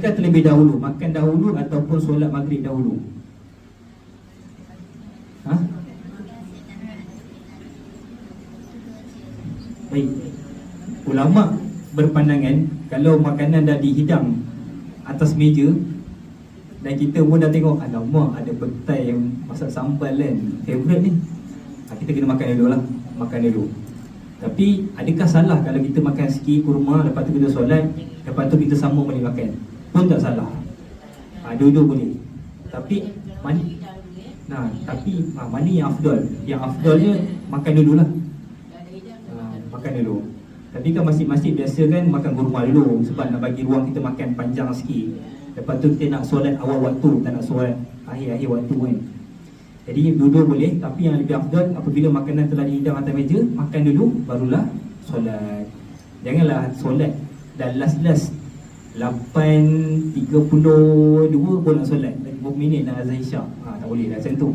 manakah terlebih dahulu, makan dahulu ataupun solat maghrib dahulu? Ha? Baik. Ulama berpandangan kalau makanan dah dihidang atas meja dan kita pun dah tengok, alamak ada petai yang masak sambal kan, favourite ni, kita kena makan dulu lah, makan dulu. Tapi adakah salah kalau kita makan sikit kurma, lepas tu kita solat, lepas tu kita sambung balik makan? Pun tak salah. Dua-dua boleh. Tapi mana yang afdal? Yang afdalnya makan dululah. Makan dulu. Tapi kan masjid-masjid biasa kan makan kurma dulu, sebab nak bagi ruang kita makan panjang sikit. Lepas tu kita nak solat awal waktu, tak nak solat akhir-akhir waktu kan. Jadi dua-dua boleh, tapi yang lebih afdal apabila makanan telah dihidang atas meja, makan dulu barulah solat. Janganlah solat dan last 8.32 pun nak solat, lagi 20 minit nak azan isyak. Tak boleh lah macam tu.